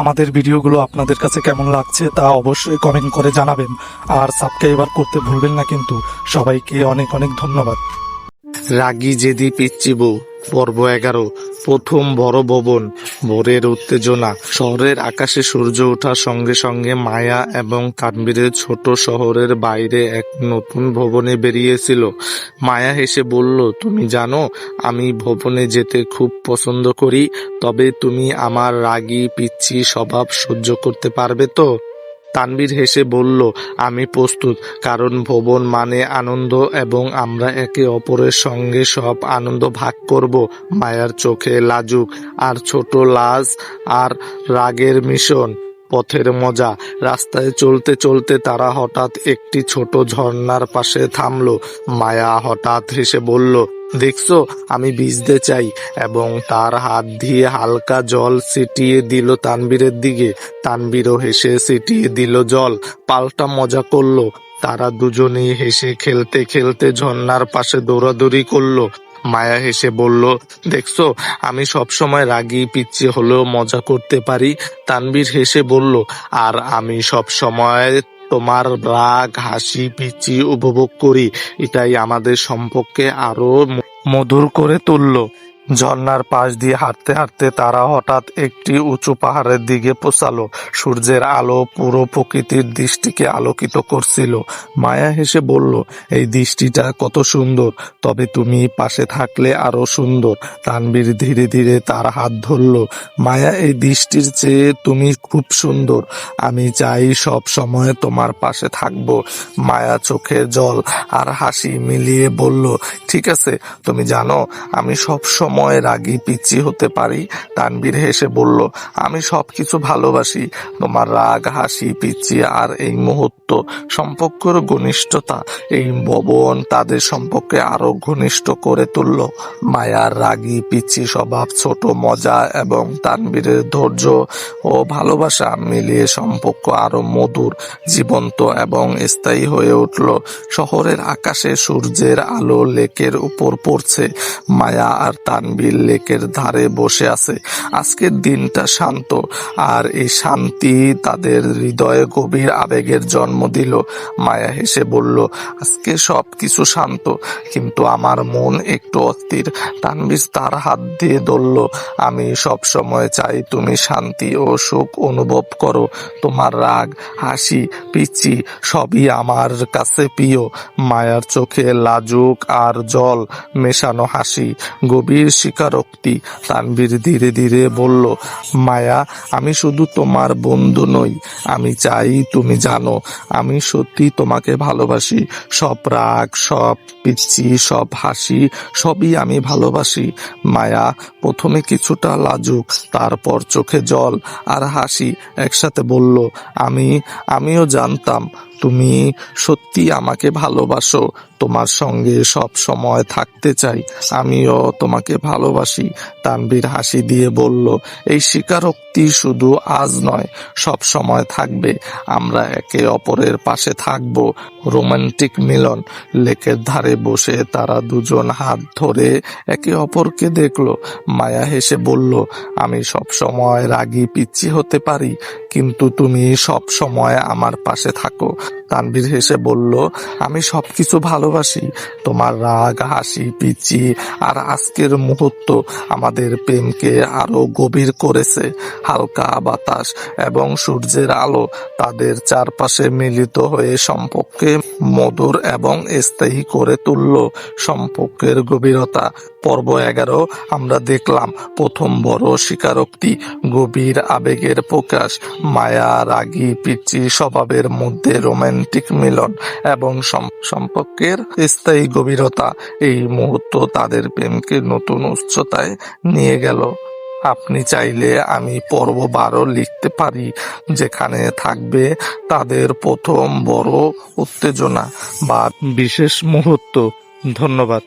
আমাদের ভিডিওগুলো আপনাদের কাছে কেমন লাগছে তা অবশ্যই কমেন্ট করে জানাবেন। আর সাবস্ক্রাইবার করতে ভুলবেন না কিন্তু। সবাইকে অনেক অনেক ধন্যবাদ। রাগী জেদি পিচ্চি বউ পর্ব 11। প্রথম বড় ভবন। ভোরের উত্তেজনা। শহরের আকাশে সূর্য ওঠার সঙ্গে সঙ্গে মায়া এবং তানবীরের ছোট শহরের বাইরে এক নতুন ভবনে বেরিয়েছিল। মায়া হেসে বলল, তুমি জানো আমি ভবনে যেতে খুব পছন্দ করি, তবে তুমি আমার রাগী পিচ্চি স্বভাব সহ্য করতে পারবে তো? তানবীর হেসে বলল, আমি প্রস্তুত, কারণ ভবন মানে আনন্দ এবং আমরা একে অপরের সঙ্গে সব আনন্দ ভাগ করব। মায়ার চোখে লাজুক আর ছোট লাজ আর রাগের মিশন। পথের মজা। রাস্তায় চলতে চলতে তারা হঠাৎ একটি ছোট ঝর্ণার পাশে থামলো। মায়া হঠাৎ হেসে বলল, দেখছো আমি ভিজতে চাই, এবং তার হাত দিয়ে হালকা জল ছিটিয়ে দিল তানবীরের দিকে। তানবীরও হেসে ছিটিয়ে দিল জল, পাল্টা মজা করলো। তারা দুজনেই হেসে খেলতে খেলতে ঝর্ণার পাশে দৌড়াদৌড়ি করলো। মায়া হেসে বলল, দেখছো আমি সবসময় রাগী পিচ্ছি হলেও মজা করতে পারি। তানবীর হেসে বলল, আর আমি সব সময় তোমার রাগ হাসি পিচ্ছি উপভোগ করি। এটাই আমাদের সম্পর্কে আরো মধুর করে তুললো। ঝর্ণার পাশ দিয়ে হাঁটতে হাঁটতে তারা হঠাৎ একটি উঁচু পাহাড়ের দিকে পৌঁছালো। সূর্যের আলো পুরো প্রকৃতির দৃষ্টিকে আলোকিত করছিল। মায়া হেসে বলল, এই দৃষ্টিটা কত সুন্দর, তবে তুমি পাশে থাকলে আরো সুন্দর। তানবীর ধীরে ধীরে তার হাত ধরল। মায়া, এই দৃষ্টির চেয়ে তুমি খুব সুন্দর, আমি চাই সব সময় তোমার পাশে থাকবো। মায়া চোখে জল আর হাসি মিলিয়ে বলল, ঠিক আছে, তুমি জানো আমি সব সময় রাগী পিচ্ছি হতে পারি। তানবীর হেসে বলল, আমি সবকিছু ভালোবাসি, তোমার রাগ হাসি পিচ্ছি আর এই মুহূর্ত। সম্পর্কের ঘনিষ্ঠতা। এই ভবন তাদের সম্পর্কে আরো ঘনিষ্ঠ করে তুলল। মায়ার রাগী পিচ্ছি স্বভাব, ছোট মজা এবং তানবীরের ধৈর্য ও ভালোবাসা মিলিয়ে সম্পর্ক আরো মধুর, জীবন্ত এবং স্থায়ী হয়ে উঠল। শহরের আকাশে সূর্যের আলো লেকের উপর পড়ছে। মায়া আর তানবীর লেকের ধারে বসে আছে। আজকের দিনটা শান্ত, আর এই শান্তি তাদের হৃদয়ে গভীর আবেগের জন্ম দিল। মায়া হেসে বলল, আজকে সব কিছু শান্ত, কিন্তু আমার মন একটু অস্থির। তানবীর তার হাত দিয়ে ধরল, আমি সব সময় চাই তুমি শান্তি ও সুখ অনুভব করো। তোমার রাগ হাসি পিচ্ছি সবই আমার কাছে প্রিয়। মায়ার চোখে লাজুক আর জল মেশানো হাসি, গভীর স্বীকারোক্তি। তানবীর ধীরে ধীরে বলল, মায়া, আমি শুধু তোমার বন্ধু নই, আমি চাই তুমি জানো আমি সত্যি তোমাকে ভালোবাসি। সব রাগ সব পিচ্ছি সব হাসি সবই আমি ভালোবাসি। মায়া প্রথমে কিছুটা লাজুক, তারপর চোখে জল আর হাসি একসাথে বলল, আমিও জানতাম তুমি সত্যি আমাকে ভালোবাসো, তোমার সঙ্গে সব সময় থাকতে চাই, আমিও তোমাকে ভালোবাসি। তানবীর হাসি দিয়ে বলল, এই স্বীকারোক্তি শুধু আজ নয়, সব সময় থাকবে। আমরা একে অপরের পাশে থাকব। রোমান্টিক মিলন। লেকের ধারে বসে তারা দুজন হাত ধরে একে অপরকে দেখলো। মায়া হেসে বলল, আমি সব সময় রাগী পিচ্ছি হতে পারি, কিন্তু তুমি সব সময় আমার পাশে থাকো। তানবীর হেসে বলল, আমি সবকিছু ভালোবাসি, তোমার রাগ হাসি পিচ্ছি আর আজকের মুহূর্ত আমাদের প্রেমকে আরো গভীর করেছে। হালকা বাতাস এবং সূর্যের আলো তাদের চারপাশে মিলিত হয়ে সম্পর্কে মধুর এবং স্থায়ী করে তুলল। সম্পর্কের গভীরতা। পর্ব 11 আমরা দেখলাম প্রথম বড় স্বীকারোক্তি, গভীর আবেগের প্রকাশ, মায়া রাগী পিচ্ছি স্বভাবের মধ্যে রোমান্টিক মিলন এবং সম্পর্কের স্থায়ী গভীরতা। এই মুহূর্ত তাদের প্রেমকে নতুন উচ্চতায় নিয়ে গেল। আপনি চাইলে আমি পর্ব 12 লিখতে পারি, যেখানে থাকবে তাদের প্রথম বড় উত্তেজনা বা বিশেষ মুহূর্ত। ধন্যবাদ।